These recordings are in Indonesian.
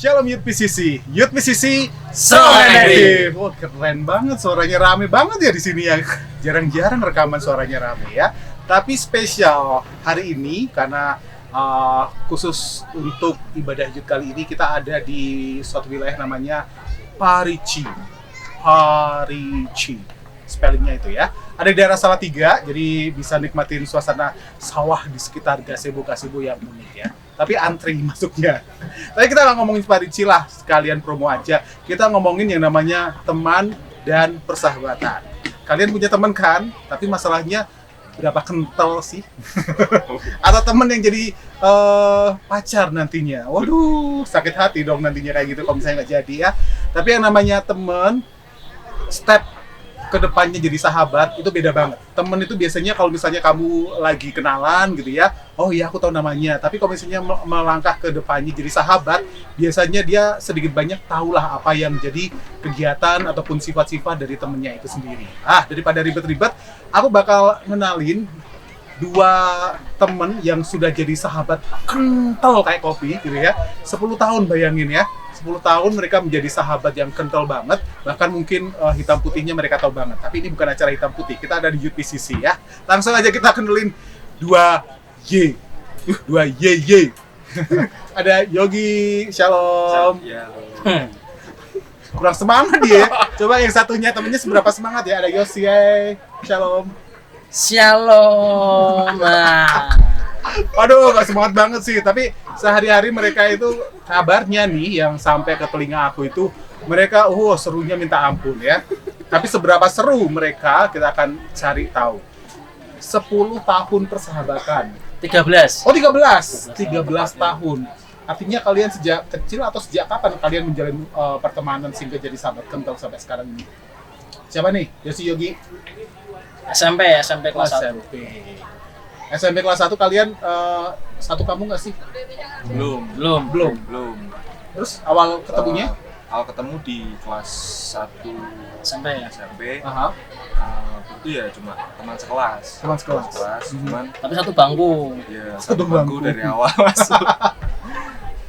Shalom Youth PCC. Youth PCC So Active. Wah, keren banget, suaranya rame banget ya di sini ya. Jarang-jarang rekaman suaranya rame ya. Tapi spesial hari ini karena khusus untuk ibadah youth kali ini kita ada di suatu wilayah namanya Parigi. Parigi. Spellingnya itu ya. Ada di daerah Salatiga, jadi bisa nikmatin suasana sawah di sekitar gazebo-gazebo yang unik ya. Tapi antri masuknya. Tapi kita nggak ngomongin Parigi lah, sekalian promo aja. Kita ngomongin yang namanya teman dan persahabatan. Kalian punya teman kan? Tapi masalahnya berapa kental sih? Atau teman yang jadi pacar nantinya? Waduh, sakit hati dong nantinya kayak gitu kalau misalnya nggak jadi ya. Tapi yang namanya teman, step ke depannya jadi sahabat itu beda banget. Temen itu biasanya kalau misalnya kamu lagi kenalan gitu ya, oh iya aku tahu namanya. Tapi kalau misalnya melangkah ke depannya jadi sahabat, biasanya dia sedikit banyak tahulah apa yang jadi kegiatan ataupun sifat-sifat dari temennya itu sendiri. Daripada ribet-ribet, aku bakal ngenalin dua temen yang sudah jadi sahabat kental kayak kopi gitu ya. 10 tahun bayangin ya. 10 tahun mereka menjadi sahabat yang kental banget, bahkan mungkin hitam putihnya mereka tahu banget. Tapi ini bukan acara hitam putih, kita ada di Youth PCC ya. Langsung aja kita kenalin dua Y. Dua Y. Ada Yogi, Shalom. Kurang semangat dia. Coba yang satunya temennya seberapa semangat ya? Ada Yosi, Shalom. Shalom. Aduh, gak semangat banget sih. Tapi sehari-hari mereka itu kabarnya nih yang sampai ke telinga aku itu mereka serunya minta ampun ya. Tapi seberapa seru mereka kita akan cari tahu. 10 tahun persahabatan. 13. Oh 13 tahun. Artinya kalian sejak kecil atau sejak kapan kalian menjalin pertemanan sehingga jadi sahabat kental sampai sekarang ini? Siapa nih? Yosi, Yogi? SMP kelas 1. SMP kelas 1 kalian satu kampung nggak sih? Belum. Terus awal ketemunya? Awal ketemu di kelas 1 SMP. Itu ya cuma teman sekelas. Cuman Tapi satu bangku. ya Satu satu bangku bangku. dari awal masuk.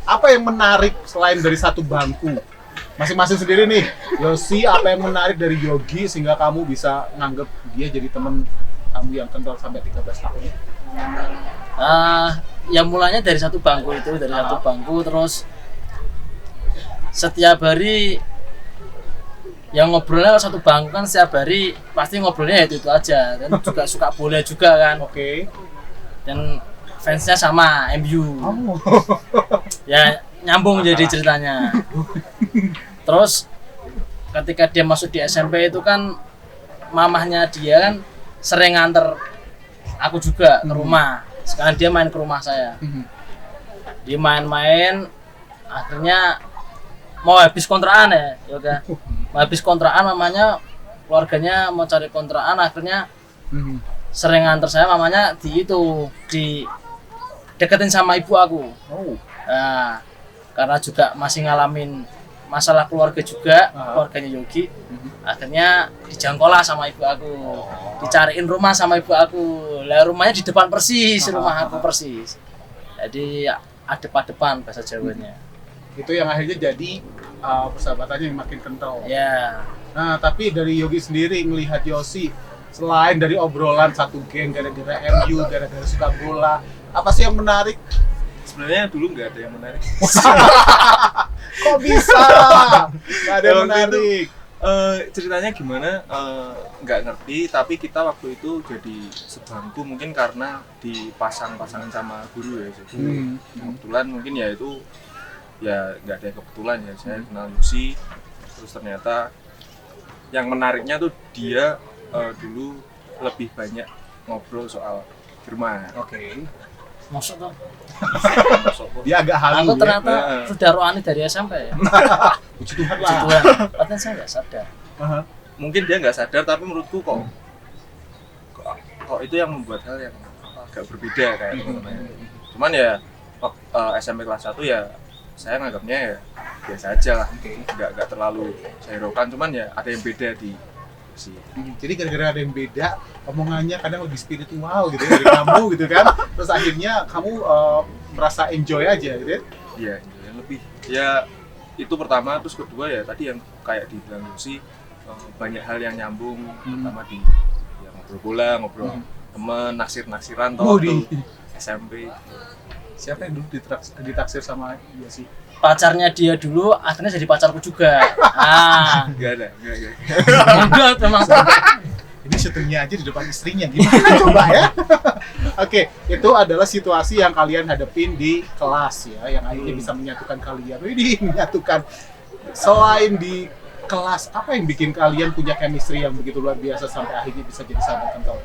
Apa yang menarik selain dari satu bangku? Masing-masing sendiri nih. Yosi, apa yang menarik dari Yogi sehingga kamu bisa nganggep dia jadi teman kamu yang kental sampai 13 tahun? Ya mulanya dari satu bangku itu, satu bangku terus setiap hari yang ngobrolnya satu bangku kan setiap hari pasti ngobrolnya itu aja dan juga suka bola juga kan. Oke. Dan fansnya sama MU. Ya nyambung jadi ceritanya. Terus ketika dia masuk di SMP itu kan mamahnya dia kan sering nganter aku juga ke rumah. Sekarang dia main ke rumah saya. Dia main-main, akhirnya mau habis kontrakan ya, Yoga. Mau habis kontrakan, mamanya keluarganya mau cari kontrakan, akhirnya sering nganter saya, mamanya di deketin sama ibu aku. Nah, karena juga masih ngalamin masalah keluarga juga, keluarganya Yogi. Akhirnya dijangkolah sama ibu aku, dicariin rumah sama ibu aku. Lah rumahnya di depan persis, rumah aku persis. Jadi adep-adepan bahasa Jawanya. Itu yang akhirnya jadi persahabatannya yang makin kental. Ya. Nah, tapi dari Yogi sendiri melihat Yosi, selain dari obrolan satu geng gara-gara MU, gara-gara suka bola, apa sih yang menarik? Sebenarnya dulu nggak ada yang menarik. Kok bisa? Gak ada yang menarik. Ceritanya gimana? Nggak ngerti. Tapi kita waktu itu jadi sebangku mungkin karena dipasang-pasangin sama guru ya. Jadi kebetulan mungkin ya itu ya nggak ada kebetulan ya. Saya kenal Yusi. Terus ternyata yang menariknya tuh dia dulu lebih banyak ngobrol soal firman. Oke. Maksud tuh. Dia agak halu Aku ternyata sudah rohani dari SMP ya. Puji Tuhan Puji lah. Tuhan. Padahal saya nggak sadar. Mungkin dia nggak sadar tapi menurutku kok itu yang membuat hal yang agak berbeda kayak teman-teman. Cuman ya SMP kelas 1 ya saya nganggapnya ya biasa aja lah. Nggak terlalu saya hiraukan, cuman ya ada yang beda di sih. Jadi gara-gara ada yang beda, omongannya kadang lebih spiritual gitu ya dari kamu gitu kan. Terus akhirnya kamu merasa enjoy aja gitu ya. Iya, lebih ya itu pertama, terus kedua ya tadi yang kayak dibilang Yosi, banyak hal yang nyambung, pertama di ya, ngobrol bola, ngobrol temen, naksir-naksiran Oh, waktu di SMP. siapa yang dulu ditaksir sama dia sih? Pacarnya dia dulu akhirnya jadi pacarku juga. Enggak. Enggak memang. Ini syutingnya aja di depan istrinya, gimana coba ya? Oke, itu adalah situasi yang kalian hadapin di kelas ya, yang akhirnya bisa menyatukan kalian. Ini menyatukan. Selain di kelas, apa yang bikin kalian punya chemistry yang begitu luar biasa sampai akhirnya bisa jadi sahabat kental?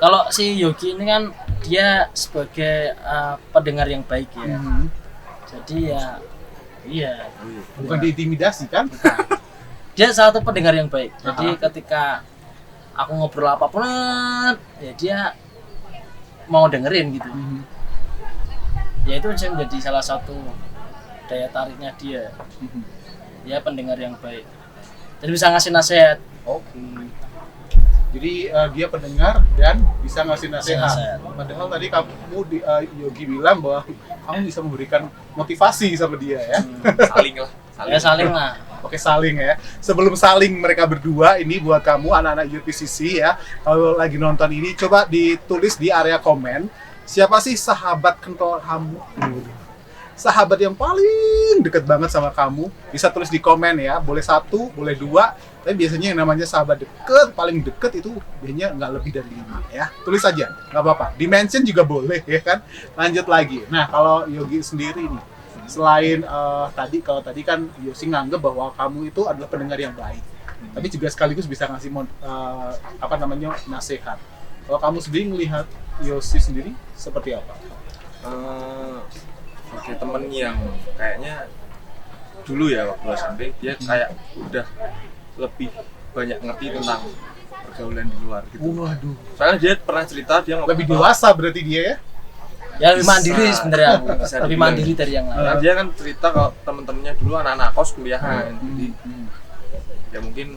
Kalau si Yogi ini kan dia sebagai pendengar yang baik ya. Jadi ya iya, Bukan diintimidasi kan? dia salah satu pendengar yang baik. Jadi ketika aku ngobrol apapun ya dia mau dengerin gitu. Ya itu bisa menjadi salah satu daya tariknya dia. Dia pendengar yang baik dan bisa ngasih nasihat. Oke. Jadi dia pendengar dan bisa ngasih nasihat. Padahal tadi kamu Yogi bilang bahwa kamu bisa memberikan motivasi sama dia ya. Saling lah. Ya saling lah. Oke, saling ya. Sebelum saling mereka berdua, ini buat kamu anak-anak UPCC ya. Kalau lagi nonton ini, coba ditulis di area komen. Siapa sih sahabat kental kamu? Sahabat yang paling deket banget sama kamu. Bisa tulis di komen ya. Boleh 1, boleh 2. Tapi biasanya yang namanya sahabat deket, paling deket itu biasanya nggak lebih dari 5 ya. Tulis aja, nggak apa-apa. Dimension juga boleh ya kan. Lanjut lagi. Nah, kalau Yogi sendiri nih, selain kalau tadi kan Yosi nganggep bahwa kamu itu adalah pendengar yang baik, tapi juga sekaligus bisa ngasih nasihat. Kalau kamu sendiri melihat Yosi sendiri seperti apa? Oke, temen yang kayaknya dulu ya waktu SMP dia kayak udah lebih banyak ngerti tentang pergaulan di luar gitu. Waduh, Soalnya dia pernah cerita dia lebih dewasa berarti dia ya? Ya lebih mandiri sebenarnya aku. Bisa Lebih dibilang. mandiri dari yang lain. Nah, dia kan cerita kalau temen-temennya dulu anak-anak kos kuliahan, jadi ya mungkin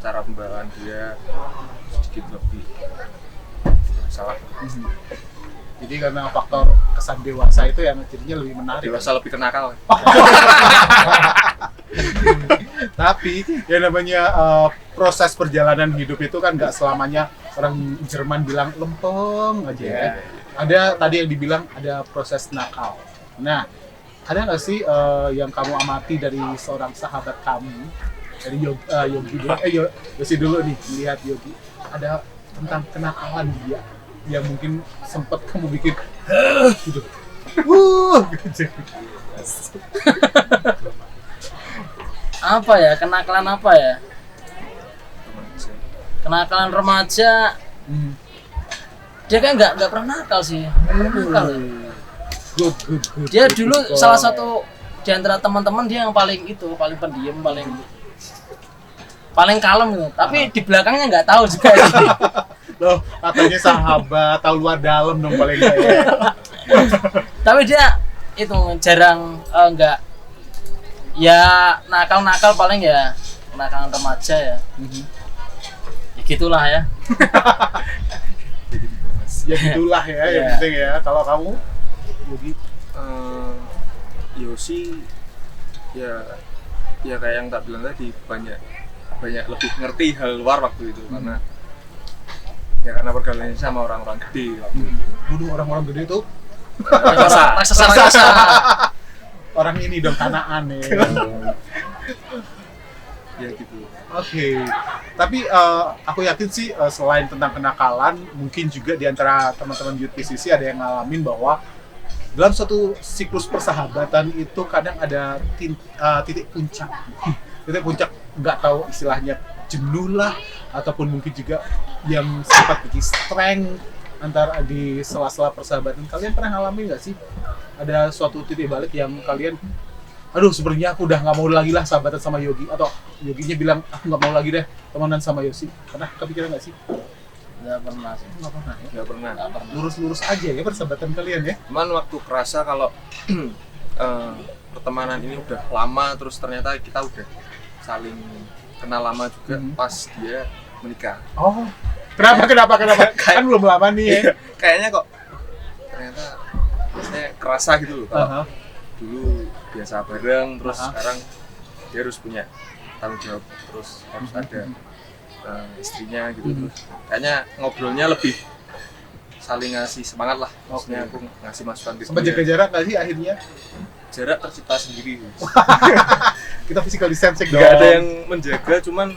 cara pembawaan dia sedikit lebih salah. Jadi karena faktor kesan dewasa itu yang jadinya lebih menarik. Dewasa lebih kenakal. Tapi yang namanya proses perjalanan hidup itu kan nggak selamanya orang Jerman bilang lempeng aja ya. Ada tadi yang dibilang ada proses nakal. Nah, ada nggak sih yang kamu amati dari seorang sahabat kamu dari Yogi dulu? Yosi dulu nih melihat Yogi. Ada tentang kenakalan dia yang mungkin sempat kamu bikin gitu. Gitu. Apa ya? Kenakalan apa ya? Kenakalan remaja. Dia kan nggak pernah nakal sih. Nakal. Good. Dia dulu salah satu di antara teman-teman dia yang paling pendiam, paling kalem gitu. Tapi di belakangnya nggak tahu juga. Loh, katanya sahabat, tahu luar dalam dong paling nggak ya. Tapi dia itu jarang nggak ya nakal paling ya kenakalan remaja ya. Ya gitulah ya. Ya gitulah ya, yang penting ya. Kalau kamu, Yogi, Yosi ya kayak yang tak bilang tadi banyak lebih ngerti hal luar waktu itu karena pergaulannya sama orang-orang gede waktu itu. dulu orang-orang gede itu Raksasa. orang ini dong Kanaan ya. Ya gitu. Oke. Tapi aku yakin sih selain tentang kenakalan, mungkin juga di antara teman-teman Youth PCC ada yang ngalamin bahwa dalam suatu siklus persahabatan itu kadang ada titik puncak. Titik puncak nggak tahu istilahnya jenuh lah, ataupun mungkin juga yang sempat bikin strength antara di sela-sela persahabatan. Kalian pernah ngalamin nggak sih ada suatu titik balik yang kalian aduh sebenarnya aku udah nggak mau lagi lah sahabatan sama Yogi, atau Yoginya bilang aku nggak mau lagi deh temenan sama Yosi? Pernah kepikiran nggak sih? Nggak pernah sih. Nggak pernah ya? Nggak pernah. Lurus-lurus aja ya persahabatan kalian ya? Cuman waktu kerasa kalau pertemanan ini udah lama, terus ternyata kita udah saling kenal lama juga pas dia menikah. Oh, kenapa? Kan belum lama nih ya? Kayaknya kok ternyata saya kerasa gitu loh kalau dulu biasa bareng, terus sekarang dia harus punya tanggung jawab, terus harus ada istrinya gitu. Terus kayaknya ngobrolnya lebih saling ngasih semangat lah. Maksudnya aku ngasih masukan ke Sempat jaga dia. jarak nggak sih akhirnya? Jarak tercipta sendiri. Kita physical distancing dong. Nggak ada yang menjaga, cuman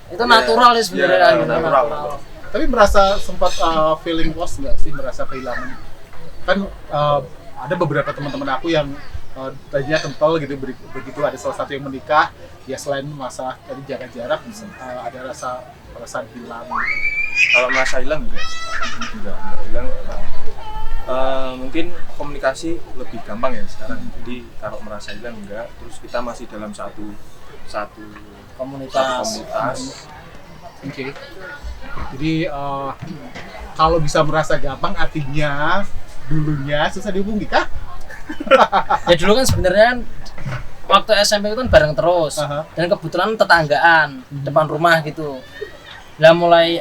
Itu natural sih sebenarnya. ya, gitu, natural. Tapi merasa sempat feeling lost nggak sih, merasa kehilangan? Kan ada beberapa teman-teman aku yang tadinya kental gitu, begitu ada salah satu yang menikah, ya selain masalah tadi jaga jarak, ada rasa perasaan hilang. Kalau merasa hilang enggak hilang. Mungkin komunikasi lebih gampang ya sekarang. Jadi kalau merasa hilang enggak, terus kita masih dalam satu Komunitas. Oke. Jadi kalau bisa merasa gampang, artinya dulunya susah dihubungi kah? Ya dulu kan sebenarnya kan waktu SMP itu kan bareng terus. Dan kebetulan tetanggaan depan rumah gitu. Lah mulai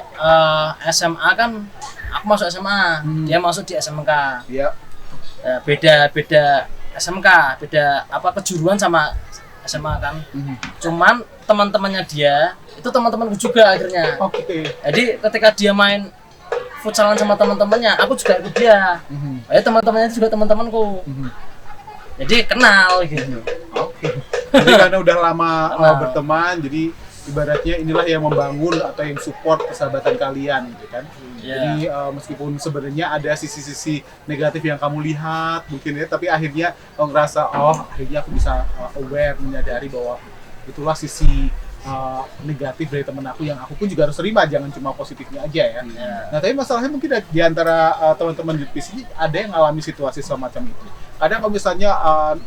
SMA kan aku masuk SMA, dia masuk di SMK. Iya. Ya, beda SMK, beda apa kejuruan sama SMA kan. Cuman teman-temannya dia itu teman-temanku juga akhirnya. Oke. Jadi ketika dia main futsalan sama teman-temannya, aku juga ikut dia. Ya teman-temannya itu juga teman-temanku. Jadi kenal gitu. Oke. Jadi karena udah lama berteman, jadi ibaratnya inilah yang membangun atau yang support persahabatan kalian gitu kan. Jadi meskipun sebenarnya ada sisi-sisi negatif yang kamu lihat mungkin ya, tapi akhirnya ngerasa akhirnya aku bisa aware, menyadari bahwa itulah sisi negatif dari temen aku yang aku pun juga harus terima, jangan cuma positifnya aja ya. Nah tapi masalahnya mungkin di antara teman-teman di sini ada yang ngalami situasi semacam itu. Kadang kalau misalnya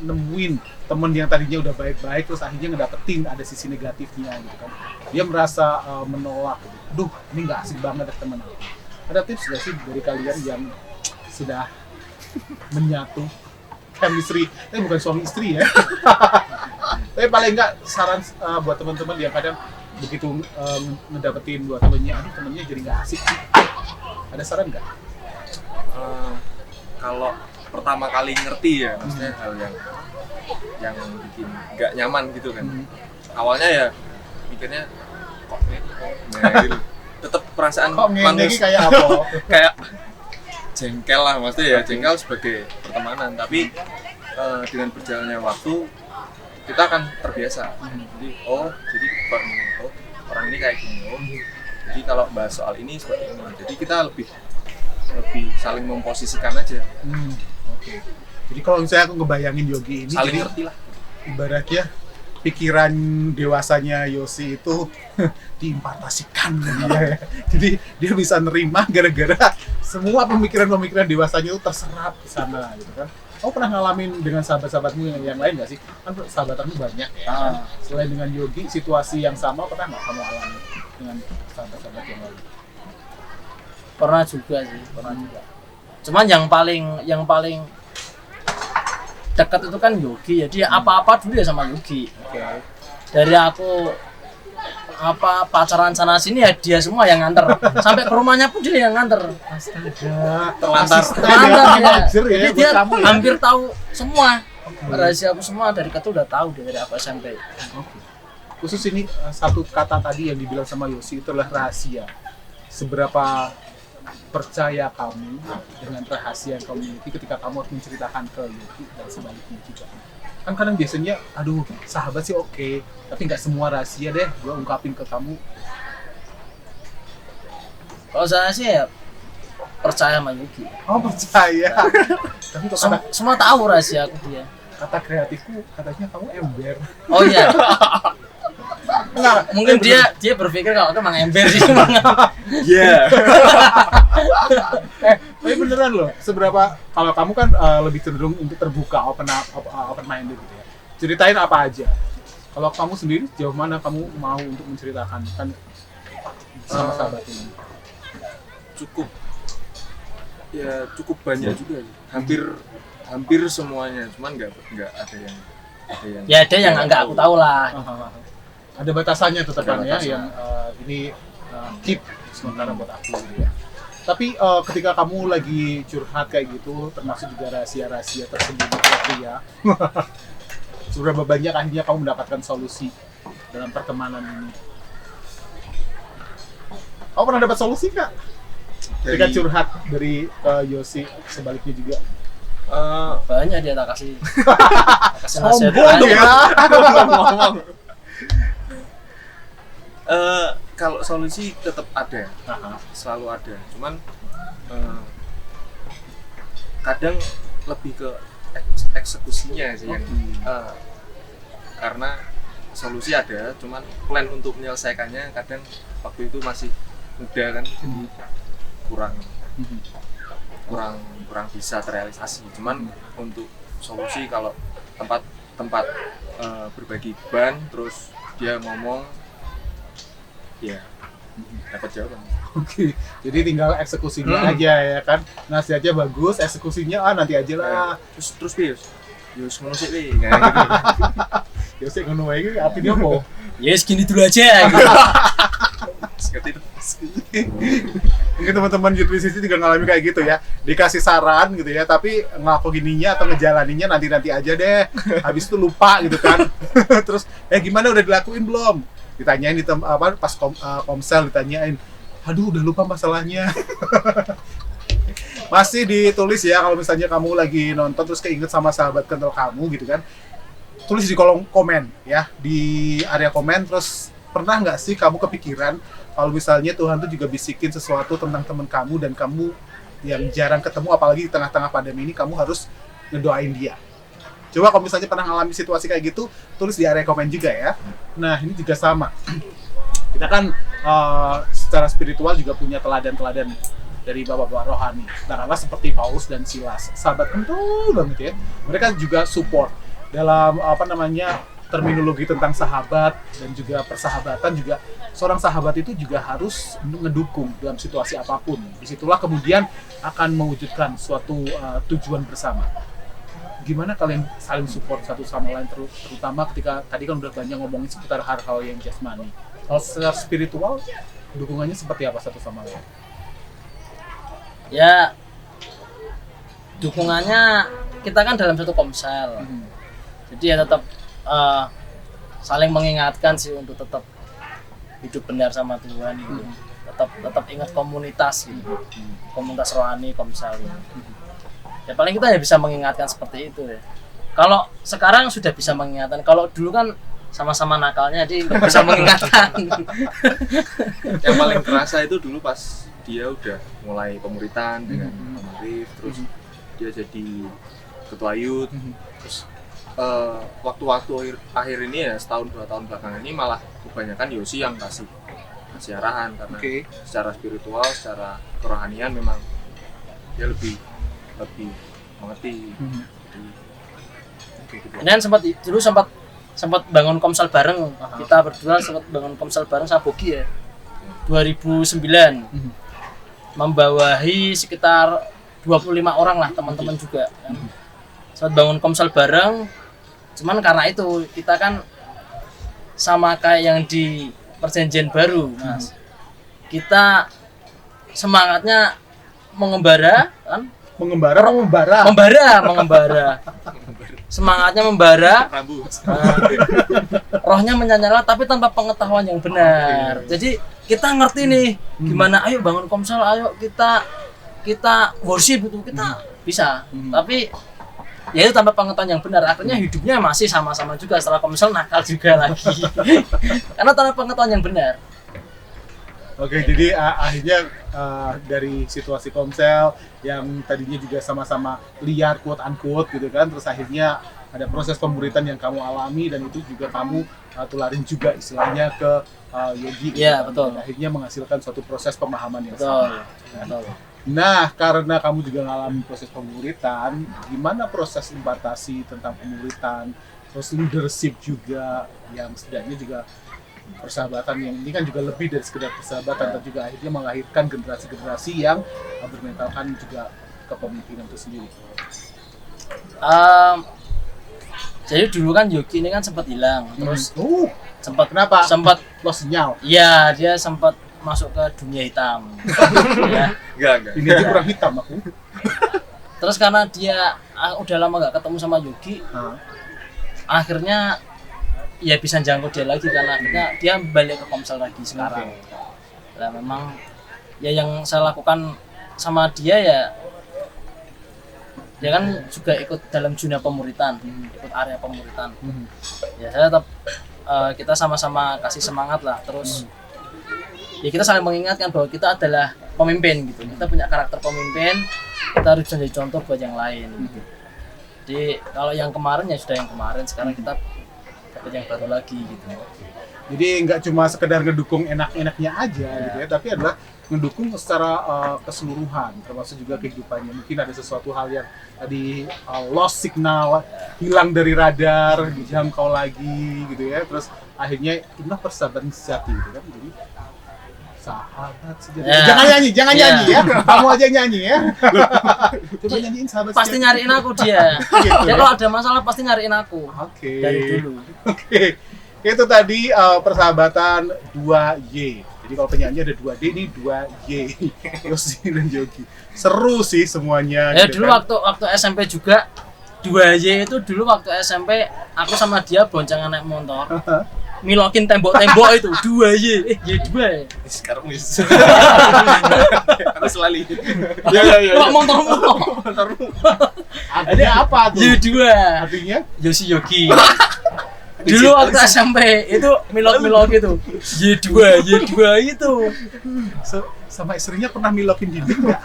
nemuin temen yang tadinya udah baik-baik terus akhirnya ngedapetin ada sisi negatifnya gitu kan, dia merasa menolak gitu. Aduh ini nggak asik banget dari temen aku. Ada tips nggak sih dari kalian yang sudah menyatu chemistry, bukan suami istri ya? Tapi paling nggak saran buat teman-teman yang kadang begitu ngedapetin dua temennya, aduh temennya jadi nggak asik sih. Ada saran nggak? Kalau pertama kali ngerti ya, maksudnya hal yang bikin nggak nyaman gitu kan. Awalnya ya mikirnya kok ngedel. Tetap perasaan Kok manusia kayak apa? kayak jengkel lah, maksudnya ya jengkel sebagai pertemanan. Tapi dengan berjalannya waktu kita akan terbiasa. Jadi jadi orang ini kayak gini. Jadi kalau bahas soal ini seperti ini. Jadi kita lebih saling memposisikan aja. Oke. Jadi kalau misalnya aku ngebayangin Yogi ini, Saling jadi ngerti lah. ibaratnya pikiran dewasanya Yosi itu diimpartasikan ke dia. Jadi dia bisa nerima gara-gara semua pemikiran-pemikiran dewasanya itu terserap ke sana gitu kan. Kamu pernah ngalamin dengan sahabat-sahabatmu yang lain nggak sih? Kan sahabatanmu banyak ya. Selain dengan Yogi, situasi yang sama pernah nggak kamu alami dengan sahabat-sahabat yang lain? Pernah juga sih, pernah juga. Cuman yang paling dekat itu kan Yogi, jadi apa-apa dulu ya sama Yogi. Oke. Dari aku pacaran sana sini ya dia semua yang nganter. Sampai ke rumahnya pun dia yang nganter. Astaga. Terlantar. Manajer ya, Jadi buat dia kamu ya? hampir tahu semua. Rahasia aku semua dari kecil udah tahu dia dari aku SMP. Oke. Khusus ini satu kata tadi yang dibilang sama Yosi itu adalah rahasia. Seberapa percaya kamu dengan rahasia yang kamu miliki ketika kamu harus menceritakan ke Yogi dan sebaliknya juga? Kan kadang biasanya, aduh sahabat sih oke, tapi nggak semua rahasia deh gue ungkapin ke kamu. Kalau saya sih ya percaya sama Yogi. Oh percaya. Tapi kok Semua tahu rahasia aku dia. kata kreatifku katanya kamu ember. Oh iya. Enggak, Mungkin dia berpikir kalau aku emang ember sih. Iya. Tapi beneran loh, seberapa kalau kamu kan lebih cenderung untuk terbuka, open minded gitu ya. Ceritain apa aja. Kalau kamu sendiri sejauh mana kamu mau untuk menceritakan kan sama sahabat ini? Cukup banyak juga sih. Hampir semuanya, cuman nggak ada yang Ya ada yang nggak aku tahu lah. Ada batasannya tetap kan ya, Ada batasan. yang ini keep sementara buat aku gitu ya. Tapi ketika kamu lagi curhat kayak gitu, termasuk juga rahasia-rahasia tersembunyi pria, seberapa banyak akhirnya kamu mendapatkan solusi dalam pertemanan ini? Kamu pernah dapat solusi nggak? Ketika curhat dari Yosi, sebaliknya juga. Banyak dia tak kasih nasihat Sombong banyak. ya. ngomong. Kalau solusi tetap ada, selalu ada. Cuman kadang lebih ke eksekusinya sih yang karena solusi ada, cuman plan untuk menyelesaikannya kadang waktu itu masih muda kan, jadi kurang bisa terrealisasi. Cuman untuk solusi kalau tempat berbagi ban terus dia ngomong ya dapat jawaban. Oke, jadi tinggal eksekusinya aja ya kan. Nasihatnya bagus, eksekusinya nanti aja lah. Terus Pius ngono sik wi kayak gitu. Yosi ngono wae iki artinya apa? Ya segini dulu aja gitu. Seperti itu. Mungkin teman-teman YouTube sisi juga ngalami kayak gitu ya, dikasih saran gitu ya, tapi ngelakuininya atau ngejalaninnya nanti aja deh, habis itu lupa gitu kan. Terus gimana, udah dilakuin belum, ditanyain di pas komsel ditanyain, aduh udah lupa masalahnya. Masih ditulis ya, kalau misalnya kamu lagi nonton terus keinget sama sahabat kental kamu gitu kan, tulis di kolom komen ya, di area komen. Terus pernah nggak sih kamu kepikiran kalau misalnya Tuhan tuh juga bisikin sesuatu tentang teman kamu dan kamu yang jarang ketemu, apalagi di tengah-tengah pandemi ini, kamu harus ngedoain dia. Coba kalau misalnya pernah ngalami situasi kayak gitu, tulis di area komen juga ya. Nah ini juga sama. Kita kan secara spiritual juga punya teladan-teladan dari bapak-bapak rohani. Katakanlah seperti Paulus dan Silas, sahabat kental banget ya. Mereka juga support dalam terminologi tentang sahabat dan juga persahabatan juga. Seorang sahabat itu juga harus ngedukung dalam situasi apapun. Disitulah kemudian akan mewujudkan suatu tujuan bersama. Gimana kalian saling support satu sama lain, terutama ketika tadi kan udah banyak ngomongin seputar hal-hal yang jasmani. Kalau secara spiritual, dukungannya seperti apa satu sama lain? Ya dukungannya kita kan dalam satu komsel. Jadi ya tetap saling mengingatkan sih untuk tetap hidup benar sama Tuhan gitu. Tetap ingat komunitas gitu. Komunitas rohani komsel gitu. Ya paling kita ya bisa mengingatkan seperti itu ya. Kalau sekarang sudah bisa mengingatkan, kalau dulu kan sama-sama nakalnya jadi nggak bisa mengingatkan. Yang paling kerasa itu dulu pas dia udah mulai pemuritan dengan Marif, terus dia jadi ketua youth, terus waktu-waktu akhir ini ya, setahun 2 tahun belakangan ini malah kebanyakan Yosi yang kasih arahan, karena secara spiritual, secara kerohanian memang dia lebih mengerti. Ini kan sempat bangun komsel bareng, kita berdua sempat bangun komsel bareng sama Bogi ya 2009, membawahi sekitar 25 orang lah teman-teman juga kan. Sempat bangun komsel bareng. Cuman karena itu kita kan sama kayak yang di perjanjian baru, Mas. Kita semangatnya mengembara kan? Mengembara. Mengembara. Semangatnya membara. Rohnya menyala tapi tanpa pengetahuan yang benar. Jadi kita ngerti nih gimana, ayo bangun komsel, ayo kita worship itu kita bisa. Tapi ya itu tanpa pengetahuan yang benar, akhirnya hidupnya masih sama-sama juga, setelah komsel nakal juga lagi. Karena tanpa pengetahuan yang benar. Oke, jadi akhirnya dari situasi komsel yang tadinya juga sama-sama liar quote unquote gitu kan, terus akhirnya ada proses pemuritan yang kamu alami dan itu juga kamu tularin juga istilahnya ke Yogi gitu. Iya, kan? betul. Dan akhirnya menghasilkan suatu proses pemahaman yang Betul. sama. Nah, karena kamu juga mengalami proses pemuritan, gimana proses impartasi tentang pemuritan, terus leadership juga yang setidaknya juga persahabatan yang ini kan juga lebih dari sekedar persahabatan, dan juga akhirnya melahirkan generasi-generasi yang bermentalkan juga kepemimpinan itu sendiri. Jadi dulu kan Yogi ini kan sempat hilang, terus Kenapa? sempat Lost sinyal. iya dia sempat masuk ke dunia hitam. Ya. Enggak. Ini aja kurang hitam aku. Terus karena dia udah lama nggak ketemu sama Yogi, akhirnya ya bisa jangkau dia lagi karena akhirnya dia balik ke Komsel lagi sekarang. Nah memang ya yang saya lakukan sama dia ya dia kan juga ikut dalam dunia pemuritan, ikut area pemuritan. Ya saya tetap kita sama-sama kasih semangat lah. Terus ya kita saling mengingatkan bahwa kita adalah pemimpin gitu. Kita punya karakter pemimpin, kita harus jadi contoh buat yang lain. Jadi kalau yang kemarin ya sudah yang kemarin, sekarang kita dapat yang baru lagi gitu. Jadi nggak cuma sekedar ngedukung enak-enaknya aja gitu ya, tapi adalah ngedukung secara keseluruhan, termasuk juga kehidupannya. Mungkin ada sesuatu hal yang tadi lost signal, hilang dari radar, dijangkau lagi gitu ya. Terus akhirnya inilah persahabatan sejati gitu kan. Jadi sahabat sejati. Ya. Jangan nyanyi ya. Kamu aja nyanyi ya. Coba nyanyiin sahabat Pasti sejati. nyariin aku dia. Gitu Dia ya. kalau ada masalah pasti nyariin aku. Oke. Dari dulu. Oke. Itu tadi persahabatan 2Y. Jadi kalau penyanyi ada 2D, ini 2Y. Yosi dan Yogi. Seru sih semuanya. Ya gitu dulu kan. waktu SMP juga 2Y itu dulu waktu SMP aku sama dia boncengan naik motor. Milokin tembok-tembok itu 2Y. Y2 ya. Sekarang wis. Harus lali. Ya. Kok motormu? Artinya apa tuh? Y2. Artinya? Yosi Yogi. Dulu waktu SMP itu milok-milok itu. Y2 itu. Sama istrinya pernah milokin dinding nggak?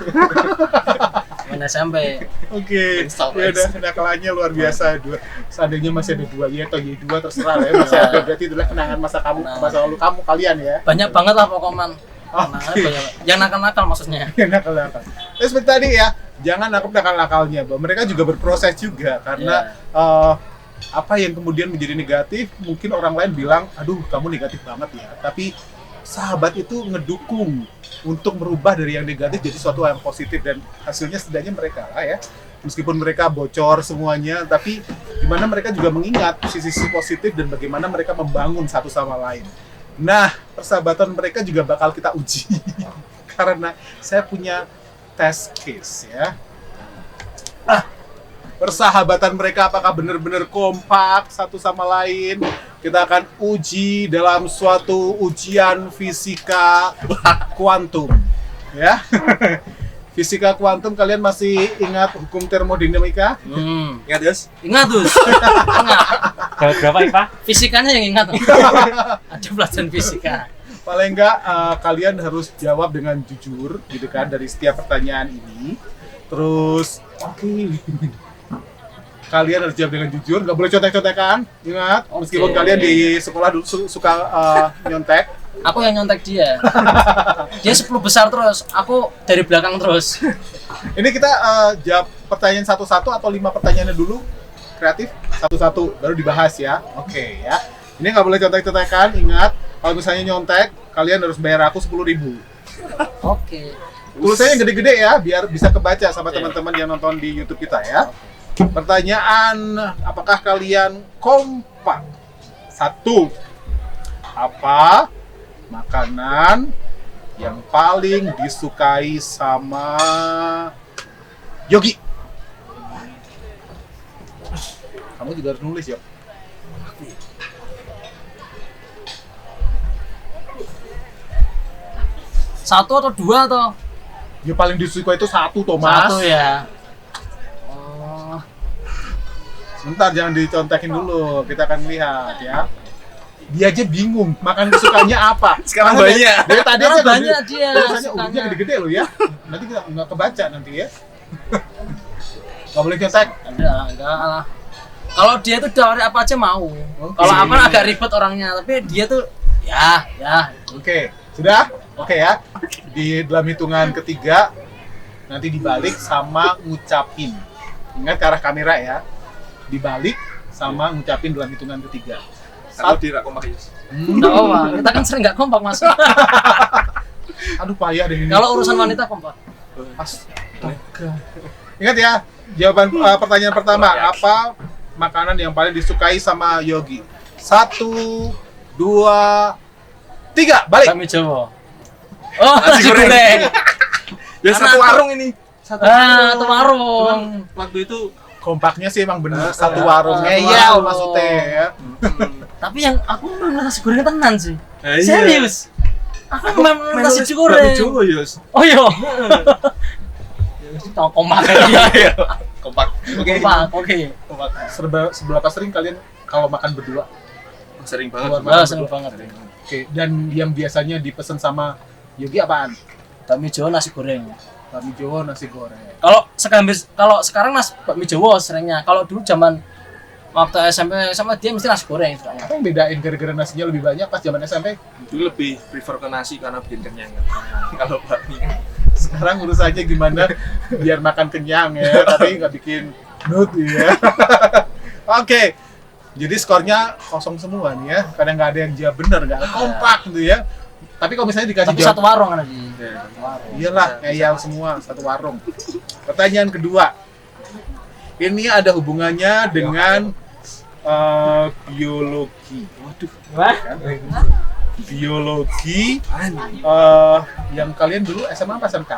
Main SMP. Oke. Install, Ya udah, kenakalannya luar biasa. Seandainya masih ada 2Y atau Y2 terserah lah ya. Masih ada, berarti itulah kenangan masa lalu kamu kalian ya. Banyak banget lah pokoknya. Oke. Yang nakal-nakal maksudnya. Ya, nakal-nakal. Terus seperti tadi ya, jangan nangkep nakal-nakalnya, bahwa mereka juga berproses juga karena apa yang kemudian menjadi negatif, mungkin orang lain bilang, aduh kamu negatif banget ya. Tapi sahabat itu ngedukung untuk merubah dari yang negatif jadi suatu yang positif, dan hasilnya setidaknya mereka lah ya. Meskipun mereka bocor semuanya, tapi gimana mereka juga mengingat sisi-sisi positif dan bagaimana mereka membangun satu sama lain. Nah, persahabatan mereka juga bakal kita uji karena saya punya test case ya. Persahabatan mereka apakah benar-benar kompak satu sama lain? Kita akan uji dalam suatu ujian fisika kuantum ya. Fisika kuantum, kalian masih ingat hukum termodinamika? Ingat, Yos? Ingat tuh. Ingat. Berapa IPA? Fisikanya yang ingat. Ada pelajaran fisika. Paling enggak kalian harus jawab dengan jujur gitu kan dari setiap pertanyaan ini. Terus kalian harus jawab dengan jujur, nggak boleh contek-contekan. Ingat, meskipun kalian di sekolah dulu suka nyontek. Aku yang nyontek dia. Dia 10 besar terus, aku dari belakang terus. Ini kita jawab pertanyaan satu-satu atau 5 pertanyaannya dulu? Kreatif? Satu-satu, baru dibahas ya. Oke ya. Ini nggak boleh contek-contekan, ingat. Kalau misalnya nyontek, kalian harus bayar aku 10.000. Oke. Tulisannya yang gede-gede ya, biar bisa kebaca sama teman-teman yang nonton di YouTube kita ya. Pertanyaan, apakah kalian kompak? 1. Apa makanan yang paling disukai sama Yogi? Kamu juga harus nulis ya. Satu atau 2 atau? Yang paling disukai itu 1, Thomas. 1 ya. Sebentar, jangan dicontekin dulu. Kita akan lihat ya. Dia aja bingung makan kesukaannya apa. Sekarang Karena banyak. Dari tadi Karena aja banyak dia Tulisannya sukanya. urunya gede-gede loh ya. Nanti kita nggak kebaca nanti ya. Nggak boleh contek. Enggak lah. Kalau dia tuh dawari apa aja mau. Oke. Kalau aku kan agak ribet orangnya, tapi dia tuh ya. Oke, sudah? Oke ya. Di dalam hitungan ketiga nanti dibalik sama ngucapin. Ingat ke arah kamera ya. Dibalik sama ngucapin dalam hitungan ketiga. Kalau di rak kompak, Yos. Enggak apa. Kita kan sering enggak kompak, Mas. Aduh payah deh ini. Kalau urusan wanita kompak. Astaga. Ingat ya, jawaban pertanyaan pertama, apa makanan yang paling disukai sama Yogi? 1, 2, 3, balik. Kami Jawa. Oh, nasi goreng. Ya satu warung ini. Satu Satu warung. Cuman waktu itu Kompaknya sih emang bener, Satu satu warung warung. ngeyel maksudnya ya. Tapi yang aku memang nasi goreng tenan sih. Eh, iya. Serius. Aku memang nasi goreng. Jawa, Yos. Oh iya. Kompak Iya. Kompak. Kompak, oke. Kompak. Seberapa sering kalian kalau makan berdua? Sering banget. Keluar Oh, makan seneng berdua? banget. Oke, dan yang biasanya dipesan sama Yogi apaan? Bakmi Jawa nasi goreng. Bakmi Jawa nasi goreng. Kalau sekarang bakmi Jawa seringnya. Kalau dulu zaman waktu SMP sama dia mesti nasi goreng soalnya. Apa yang bedain gara-gara nasinya lebih banyak pas zaman SMP? Dulu lebih prefer ke nasi karena bikin kenyang. Kalau bakmi kan Sekarang urusannya gimana biar makan kenyang ya, tapi nggak bikin nut ya. Oke, jadi skornya kosong semua nih ya, karena nggak ada yang jawab bener, nggak ada kompak gitu ya. Tapi kalau misalnya dikasih Tapi jawab, satu warung kan tadi. ya, iyalah ngeyel semua satu warung. Pertanyaan kedua, ini ada hubungannya dengan biologi. Waduh, Wah. biologi yang kalian dulu SMA apa SMK?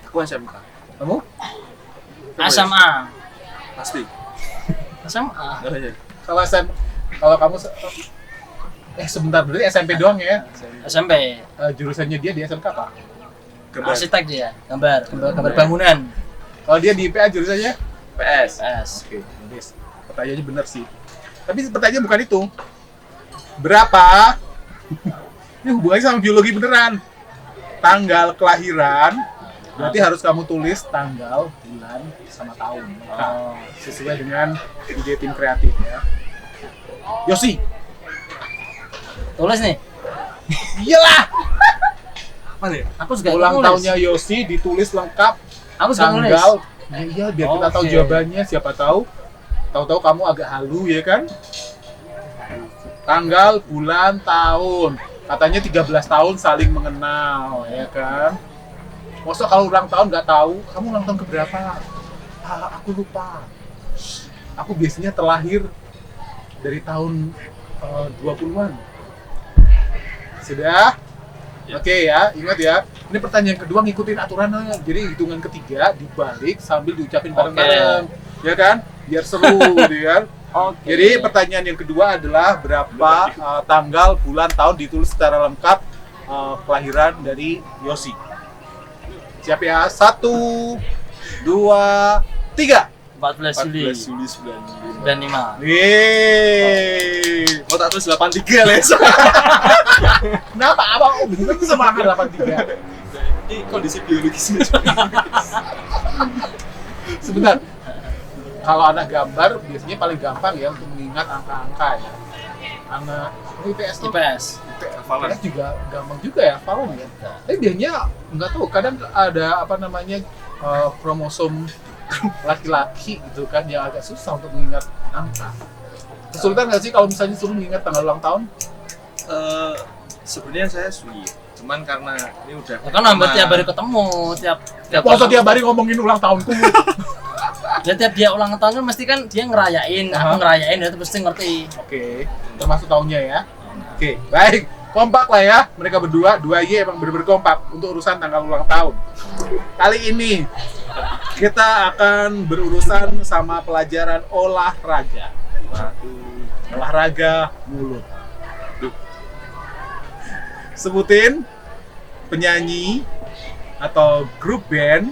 aku SMK. Kamu? SMA. Pasti. SMA. Oh, iya. Kalau kamu sebentar berarti SMP doang ya? SMP. Jurusannya dia di SMK apa? Gambar. Arsitek dia. Gambar bangunan. Kalau dia di IPA jurusannya? PS. PS. Oke, bagus. Pertanyaannya benar sih. Tapi pertanyaan bukan itu. Berapa? Ini hubungannya sama biologi beneran. Tanggal kelahiran, berarti harus kamu tulis tanggal, bulan, sama tahun. Nah, sesuai dengan ide tim kreatif ya. Yosi. Tulis nih. Iyalah. Apa nih? Aku juga Ulang nulis. tahunnya Yosi ditulis lengkap. Aku juga nulis. Tanggal. Iya, biar kita tahu Oke. jawabannya. Siapa tahu. Tahu-tahu kamu agak halu ya kan? Tanggal, bulan, tahun. Katanya 13 tahun saling mengenal, ya kan? Masa kalau ulang tahun nggak tahu, kamu ulang tahun keberapa? Aku lupa. Aku biasanya terlahir dari tahun 20-an. Sudah? Ya. Oke ya, ingat ya. Ini pertanyaan kedua ngikutin aturannya. Jadi hitungan ketiga dibalik sambil diucapin bareng-bareng. Ya kan? Biar seru gitu kan. Oke. Jadi pertanyaan yang kedua adalah berapa tanggal, bulan, tahun ditulis secara lengkap kelahiran dari Yosi. Siap ya? 1, 2, 3. 14 Juli 14 Juli 95. 95. Yeay. Mau tak tulis 83 Les. Kenapa abang bener sama angka 83? Ini kondisi biologisnya. Sebentar. Kalau anak gambar biasanya paling gampang ya untuk mengingat angka-angka ya. Anak IPS tuh IPS. Hafalan. IPS juga gampang juga ya hafalan ya. Tapi biasanya nggak tahu kadang ada apa namanya kromosom laki-laki gitu kan yang agak susah untuk mengingat angka. Kesulitan nggak sih kalau misalnya suruh mengingat tanggal ulang tahun? Sebenarnya saya sulit. Cuman karena ini udah Ya kan hampir tiap hari ketemu, tiap Masa tiap hari ngomongin ulang tahunku? Ya tiap dia ulang tahun kan mesti kan dia ngerayain, aku ngerayain ya itu mesti ngerti. Oke, termasuk tahunnya ya. Oke, baik. Kompak lah ya, mereka berdua, 2Y emang bener-bener kompak untuk urusan tanggal ulang tahun. Kali ini kita akan berurusan sama pelajaran olahraga. Olahraga mulut. Sebutin penyanyi atau grup band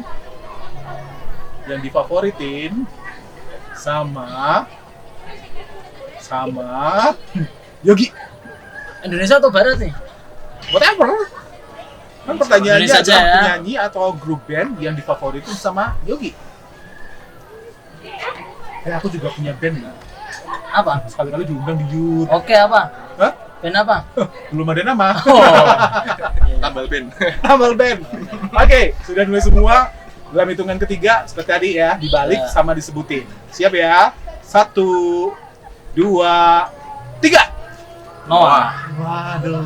yang difavoritin sama Yogi. Indonesia atau Barat nih? Whatever. Kan pertanyaannya Indonesia aja adalah ya. penyanyi atau grup band yang difavoritin sama Yogi. Aku juga punya band lah. Apa? Sekali-kali diundang di YouTube. Oke apa? Hah? Band apa? Belum ada nama. Oh. tambal pen. Tambal band. Oke, sudah nulis semua. Dalam hitungan ketiga seperti tadi ya, dibalik Ya. sama disebutin. Siap ya? 1, 2, 3. Noah. Waduh.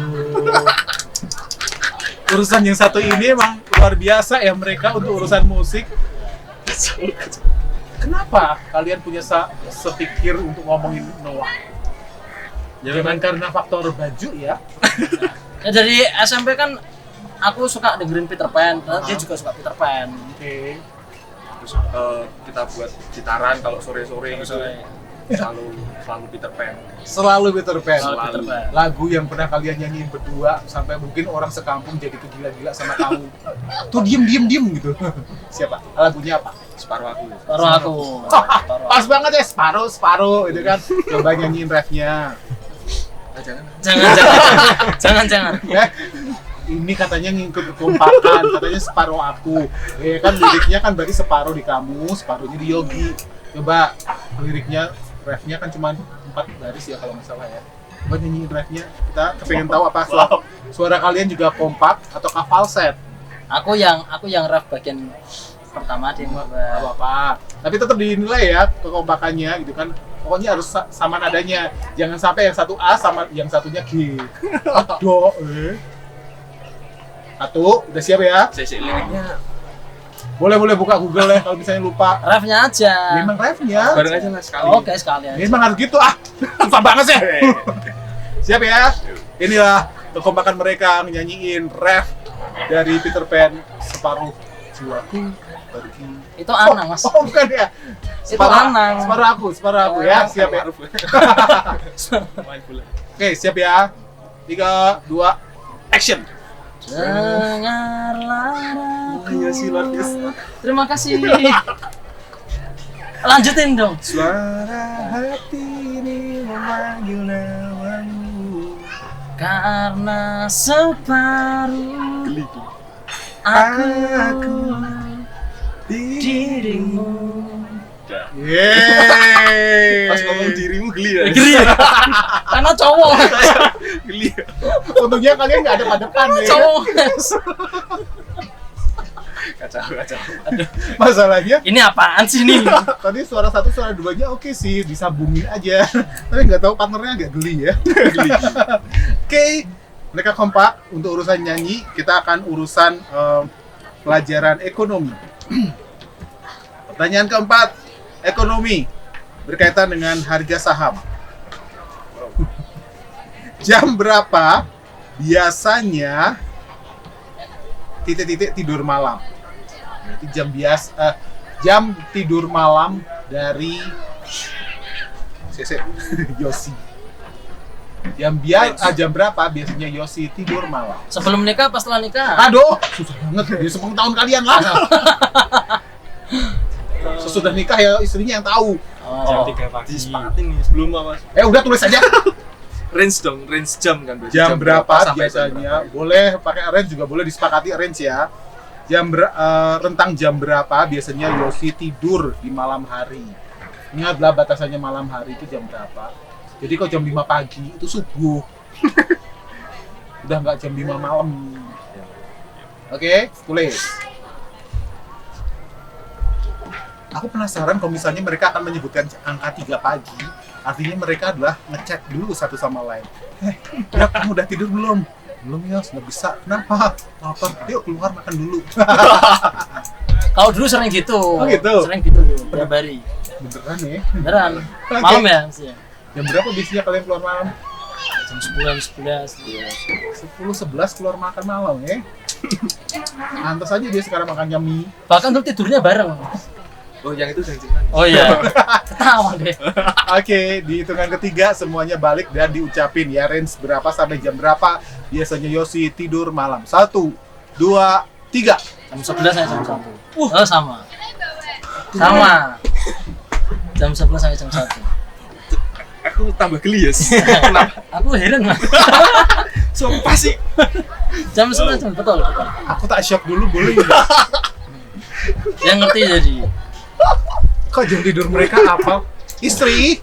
Urusan yang satu ini emang luar biasa ya mereka untuk urusan musik. Kenapa kalian punya sepikir untuk ngomongin Noah? Ya, Jangan karena faktor baju ya. Ya dari SMP kan aku suka dengerin Peter Pan, dia juga suka Peter Pan. Oke. Terus kita buat gitaran kalau sore-sore gitu. Sore. Selalu Peter Pan. Selalu Peter Pan. Selalu Peter Pan. Lagu yang pernah kalian nyanyiin berdua sampai mungkin orang sekampung jadi kegila-gila sama kamu. Tuh diem gitu. Siapa? Lagunya apa? Separuh aku. Separuh aku. Separuh Pas banget ya, separuh itu kan. Coba nyanyiin refnya. Jangan. Ini katanya ngikut kekompakan, katanya separuh aku. Ya kan liriknya kan berarti separuh di kamu, separuhnya di Yogi. Coba liriknya, refnya kan cuma 4 baris ya kalau nggak salah ya. Coba nyanyiin refnya, kita kepengen tahu apa suara kalian juga kompak atau falset. Aku yang rap bagian pertama dia Nggak apa-apa. Tapi tetap dinilai ya kekompakannya gitu kan. Pokoknya harus sama nadanya. Jangan sampai yang satu A sama yang satunya G. Do. Satu, udah siap ya? Sesi liriknya Boleh buka Google ya kalau misalnya lupa. Rapnya aja. Memang refnya. bareng aja lah sekali. Oke, sekalian. Memang harus gitu susah banget sih. Siap ya? Inilah kekompakan mereka nyanyiin ref dari Peter Pan, separuh jiwaku pergi. Itu Anang, Mas. Oh bukan ya? Itu Anang. Separuh aku ya. Siap ya? Main bola. Oke, siap ya? 3, 2, action. Dengarlah Iya sih, luar biasa. Terima kasih. Lanjutin dong. Suara hati ini memanggil namamu. Karena separuh Geli. aku dirimu. Yeay. Pas ngomong dirimu geli ya. Geli ya? Karena cowok. Geli. Ya? Untungnya kalian nggak ada pada-depan ya. Cowok. Kacau. Masalahnya Ini apaan sih nih? tadi suara satu suara duanya oke sih, disambungin aja. Tapi nggak tahu partnernya agak geli ya. Oke, mereka kompak untuk urusan nyanyi. Kita akan urusan pelajaran ekonomi. Pertanyaan keempat, ekonomi berkaitan dengan harga saham. Jam berapa biasanya titik-titik tidur malam? Berarti jam tidur malam dari Yosi. Jam berapa biasanya Yosi tidur malam? Sebelum nikah, pas setelah nikah. Aduh, susah banget. Di 10 tahun kalian lah. Sesudah nikah ya istrinya yang tahu. Oh. 3 pagi. Disepakatin nih sebelum apa? Udah tulis aja. Range dong, range jam kan berarti. Jam berapa sampai jam biasanya? berapa? Boleh pakai range juga boleh, disepakati range ya. Rentang jam berapa biasanya Yosi tidur di malam hari? Ingatlah batasannya malam hari itu jam berapa. Jadi kalau jam 5 pagi itu subuh. Udah nggak jam 5 malam. Oke, tulis. Aku penasaran kalau misalnya mereka akan menyebutkan angka 3 pagi, artinya mereka adalah ngecek dulu satu sama lain. Ya, kamu udah tidur belum? Belum ya, nggak bisa. Kenapa? Lapar. Yuk keluar makan dulu. Kalau dulu sering gitu. Oh, gitu? Sering gitu. Tiap hari. Beneran ya? Beneran. Oke. Malam ya maksudnya. Jam berapa biasanya kalian keluar malam? Jam 10, 11. 10-11 keluar makan malam ya? Pantes aja dia sekarang makannya mie. Bahkan tuh tidurnya bareng. Oh, yang itu yang cerita. Oh iya. Ketawa deh. Oke, di hitungan ketiga semuanya balik dan diucapin ya range berapa sampai jam berapa biasanya Yosi tidur malam. 1, 2, 3. Jam 11 sampai jam 1. Oh, sama. Sama. Jam 11 sampai jam 1. Aku tambah geli ya. Kenapa? Aku heran lah. Sumpah sih. Jam 11 jam betul. Aku tak shock dulu boleh nggak? Yang ngerti jadi. Kok jam tidur mereka apa? Istri?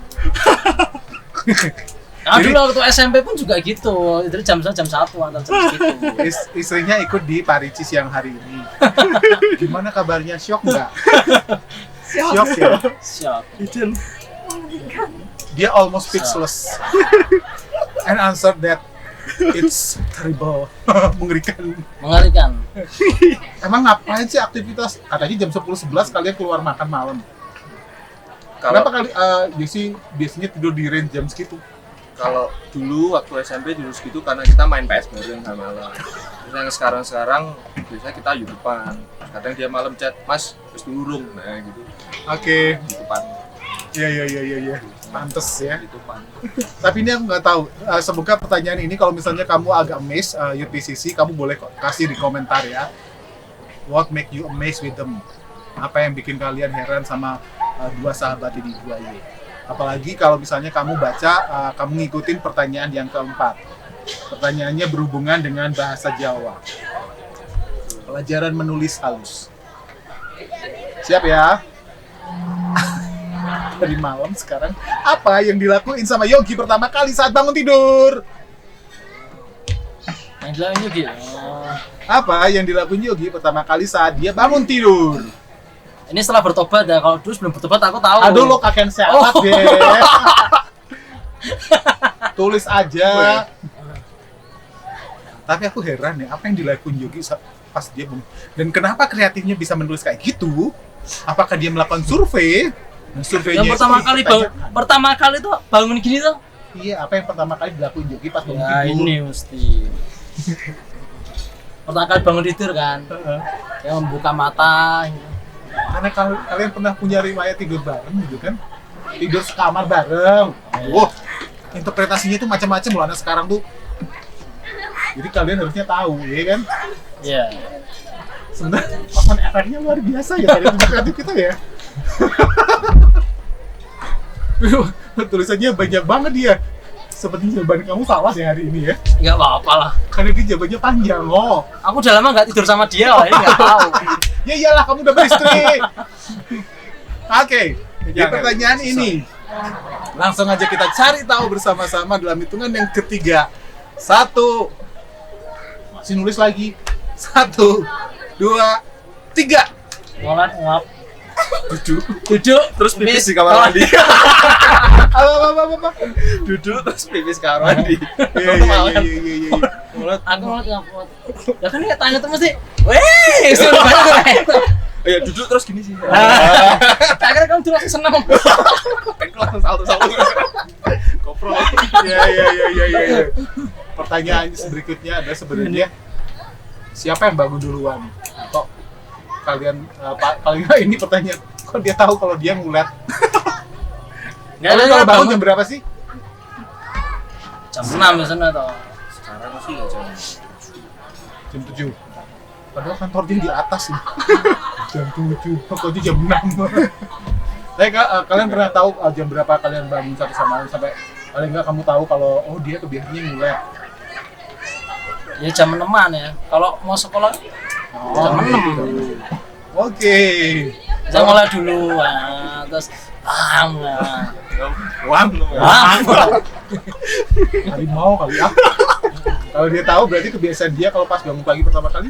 Nah, dulu waktu SMP pun juga gitu. Itu jam 1 atau jam segitu. Istrinya ikut di Paricis yang hari ini. Gimana kabarnya? Shock nggak? Shock ya? Siap. Dia almost speechless. And answer that it's terrible. Mengerikan. Mengerikan. Emang ngapain sih aktivitas? Katanya jam 10-11 kalian keluar makan malam. Kalau Kenapa Yosi biasanya tidur di range jam segitu? Kalau dulu waktu SMP dulu segitu karena kita main PS bareng malam. Terus yang sekarang biasanya kita YouTubean. Kadang dia malam chat, Mas, wis durung. Nah gitu. Oke. YouTubean. Iya. Pantes ya. YouTubean. Tapi ini aku nggak tahu. Semoga pertanyaan ini kalau misalnya kamu agak amazed, UTCC, kamu boleh kasih di komentar ya. What make you amazed with them? Apa yang bikin kalian heran sama dua sahabat ini, 2Y? Apalagi kalau misalnya kamu baca, kamu ngikutin pertanyaan yang keempat. Pertanyaannya berhubungan dengan bahasa Jawa. Pelajaran menulis halus. Siap ya? Dari malam sekarang, apa yang dilakuin sama Yogi pertama kali saat bangun tidur? Yang bilang ini gitu. Apa yang dilakuin Yogi pertama kali saat dia bangun tidur? Ini setelah bertobat ya, kalau dulu sebelum bertobat aku tahu. Aduh, lo kakek siapa deh? Tulis aja. Tapi aku heran ya, apa yang dilakuin Yogi pas dia dan kenapa kreatifnya bisa menulis kayak gitu? Apakah dia melakukan survei? Nah, surveinya Yang pertama itu kali ditanyakan. pertama kali tuh bangun gini tuh. Iya, apa yang pertama kali dilakuin Yogi pas bangun Ya tidur? ini mesti. Pertama kali bangun tidur kan, Heeh. yang membuka mata. Gitu. Karena kalian pernah punya riwayat tidur bareng gitu kan? Tidur sekamar bareng. Wah, interpretasinya tuh macam-macam loh anak sekarang tuh. Jadi kalian harusnya tahu, ya kan? Iya. Sebenarnya papan efeknya luar biasa ya kalian kreatif kita ya. Tulisannya banyak banget dia. Seperti jawaban kamu salah ya hari ini ya. Enggak apa-apa lah. Karena dia jawabannya panjang, oh. Aku udah lama nggak tidur sama dia, lah. Ini nggak tahu. Ya iyalah, kamu udah beristri. Oke, di Jangan, pertanyaan susah. ini langsung aja kita cari tahu bersama-sama dalam hitungan yang ketiga. 1, masih nulis lagi. 1, 2, 3. Ngap. Duduk terus pipis di kamar mandi. Apa? Duduk terus pipis kamar mandi. Iya. Aku ngap. Ya kan nggak tanya tuh mesti. Weh, sudah banget. Oh ya duduk terus gini sih. Akhirnya kamu tuh langsung senam. Langsung salto-salto. Koprol. Iya. Pertanyaan berikutnya ada sebenarnya siapa yang bangun duluan? Kok kalian paling nggak ini pertanyaan kok dia tahu kalau dia ngulet? Kalian kalau bangun jam berapa sih? Jam 6 biasanya toh. Sekarang sih ya Jam 7. Padahal kantor dia di atas nih. Jam 7, pokoknya jam 6. Tapi kalian pernah tahu jam berapa kalian bangun satu sama lain sampai paling nggak kamu tahu kalau oh dia kebiasaannya ngulet? Ya jam 6-an ya. Kalau mau sekolah jam 6. Oke. Saya mulai dulu, nah, terus nah. Wang. Wah. Harimau kali ya. Kalau dia tahu berarti kebiasaan dia kalau pas bangun pagi pertama kali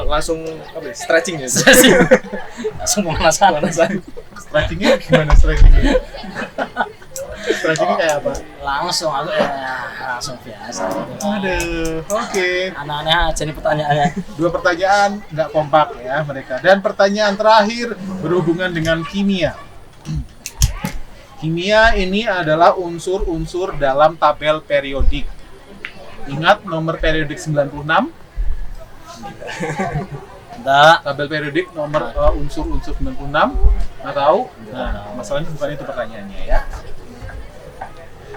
langsung apa ya, stretching ya. Langsung pemanasan. stretchingnya gimana stretchingnya? Stretchingnya kayak apa? Langsung aku langsung biasa. Aduh, oke. Aneh-aneh aja nih pertanyaannya. 2 pertanyaan nggak kompak ya mereka. Dan pertanyaan terakhir berhubungan dengan kimia. Kimia ini adalah unsur-unsur dalam tabel periodik. Ingat nomor periodik 96? Enggak. Tabel periodik nomor unsur-unsur 96? Nggak tahu? Nah, masalahnya bukan itu pertanyaannya ya.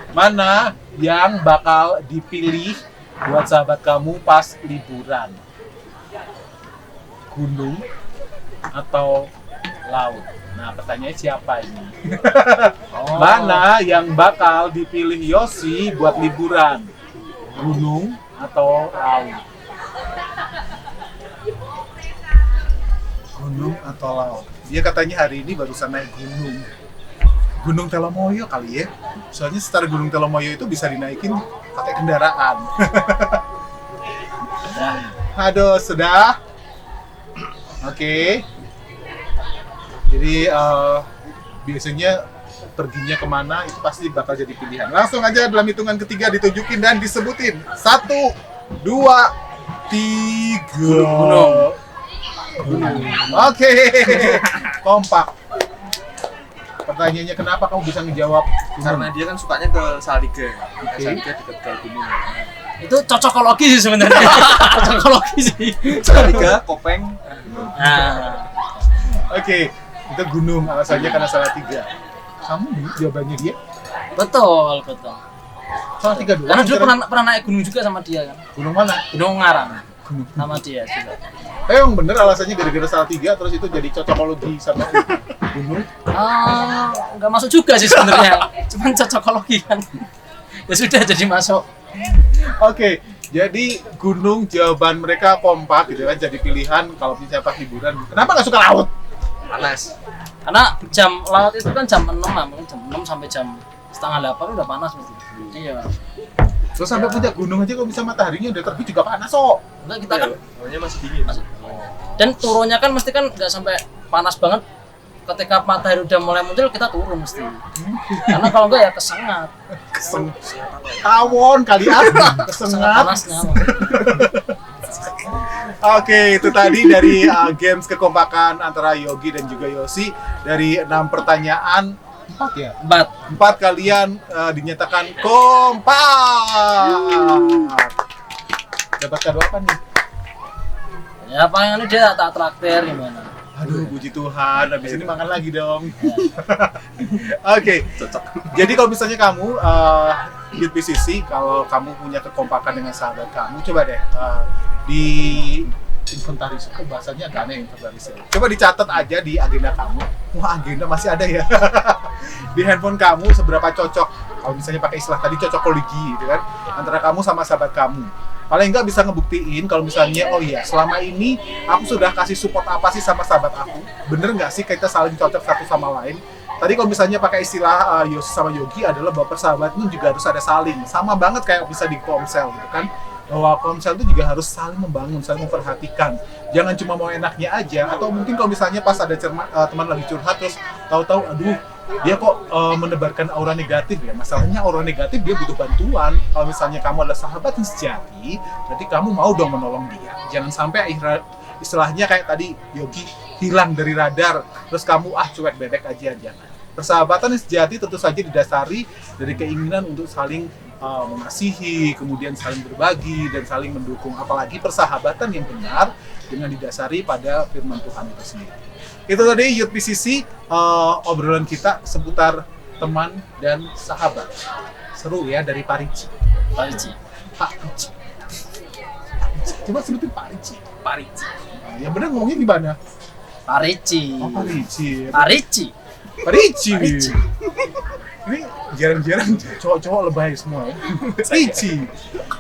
Mana yang bakal dipilih buat sahabat kamu pas liburan? Gunung atau laut? Nah, pertanyaannya siapa ini? Oh. Mana yang bakal dipilih Yosi buat liburan? Gunung atau laut? Gunung atau laut? Dia katanya hari ini barusan naik gunung. Gunung Telomoyo kali ya. Soalnya secara Gunung Telomoyo itu bisa dinaikin pakai kendaraan. Aduh, sudah. Oke. Jadi biasanya perginya kemana itu pasti bakal jadi pilihan. Langsung aja dalam hitungan ketiga ditunjukin dan disebutin. 1, 2, 3. Gunung. Oke. Kompak. pertanyaannya kenapa kamu bisa ngejawab gunung? Karena dia kan sukanya ke Salatiga. Salatiga dekat ke gunung. Itu cocokologi sih sebenarnya. Cocokologi sih. Salatiga, Kopeng. Nah, Oke, itu gunung alasannya karena Salatiga. Kamu jawabannya dia? betul. Salatiga doang. Karena dulu pernah naik gunung juga sama dia kan. Gunung mana? Gunung Ngarang. Sama dia juga. Yang bener alasannya gara-gara Salatiga terus itu jadi cocokologi sama gunung. Nggak masuk juga sih sebenarnya. Cuman cocokologi kan. Ya sudah jadi masuk. Oke, jadi gunung jawaban mereka kompak gitu kan, jadi pilihan kalau misalnya pas liburan. Kenapa nggak suka laut? Panas. Karena jam laut itu kan jam 6 lah, mungkin jam 6 sampai jam setengah 8 udah panas mesti. Iya. Terus sampai puncak gunung aja kalau bisa mataharinya udah terbit juga panas kok. Enggak kita kan Namanya masih dingin. dan turunnya kan mesti kan nggak sampai panas banget. Ketika matahari udah mulai muncul kita turun mesti. Karena kalau enggak ya kesengat. Tawon kali apa? Kesengat Kesengat. panasnya. Oke, itu tadi dari games kekompakan antara Yogi dan juga Yosi. Dari 6 pertanyaan 4 ya? 4. 4 kalian dinyatakan kompak. Dapat kado apa nih? Ya paling ini dia tak traktir gimana. Aduh, puji Tuhan, habis ini makan lagi dong. Oke, cocok. Jadi kalau misalnya kamu Youth PCC, kalau kamu punya kekompakan dengan sahabat kamu, coba deh di inventaris, bahasanya agak aneh inventaris. Coba dicatat aja di agenda kamu. Wah, agenda masih ada ya. Di handphone kamu seberapa cocok, kalau misalnya pakai istilah tadi cocokologi gitu kan, antara kamu sama sahabat kamu. Paling nggak bisa ngebuktiin kalau misalnya, oh iya, selama ini aku sudah kasih support apa sih sama sahabat aku, bener nggak sih kita saling cocok satu sama lain. Tadi kalau misalnya pakai istilah Yosi sama Yogi adalah bahwa persahabatan juga harus ada saling, sama banget kayak bisa di Komsel gitu kan, bahwa Komsel itu juga harus saling membangun, saling memperhatikan, jangan cuma mau enaknya aja. Atau mungkin kalau misalnya pas ada teman lagi curhat terus tahu-tahu, aduh dia kok menebarkan aura negatif ya. Masalahnya aura negatif dia butuh bantuan. Kalau misalnya kamu adalah sahabat yang sejati, berarti kamu mau dong menolong dia. Jangan sampai istilahnya kayak tadi Yogi hilang dari radar, terus kamu cuek bebek aja. Jangan. Persahabatan yang sejati tentu saja didasari dari keinginan untuk saling mengasihi, kemudian saling berbagi dan saling mendukung. Apalagi persahabatan yang benar dengan didasari pada firman Tuhan itu sendiri. Itu tadi Youth PCC, obrolan kita seputar teman dan sahabat. Seru ya, dari Pak Ricci. Pak Ricci. Coba sebutin Pak Ricci. Pak Ricci. Ya bener ngomongnya gimana? Pak Ricci. Oh, Pak Ricci. Pak Ricci. Pak Ricci. Ini jarang-jarang cowok-cowok lebay semua ya. Ricci.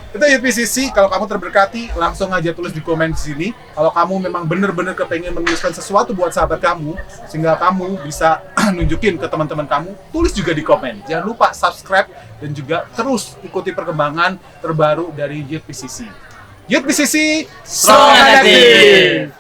Itu Youth PCC, kalau kamu terberkati langsung aja tulis di komen di sini. Kalau kamu memang bener-bener kepengen menuliskan sesuatu buat sahabat kamu sehingga kamu bisa nunjukin ke teman-teman kamu, tulis juga di komen. Jangan lupa subscribe dan juga terus ikuti perkembangan terbaru dari Youth PCC. Youth PCC, Semangat aktif!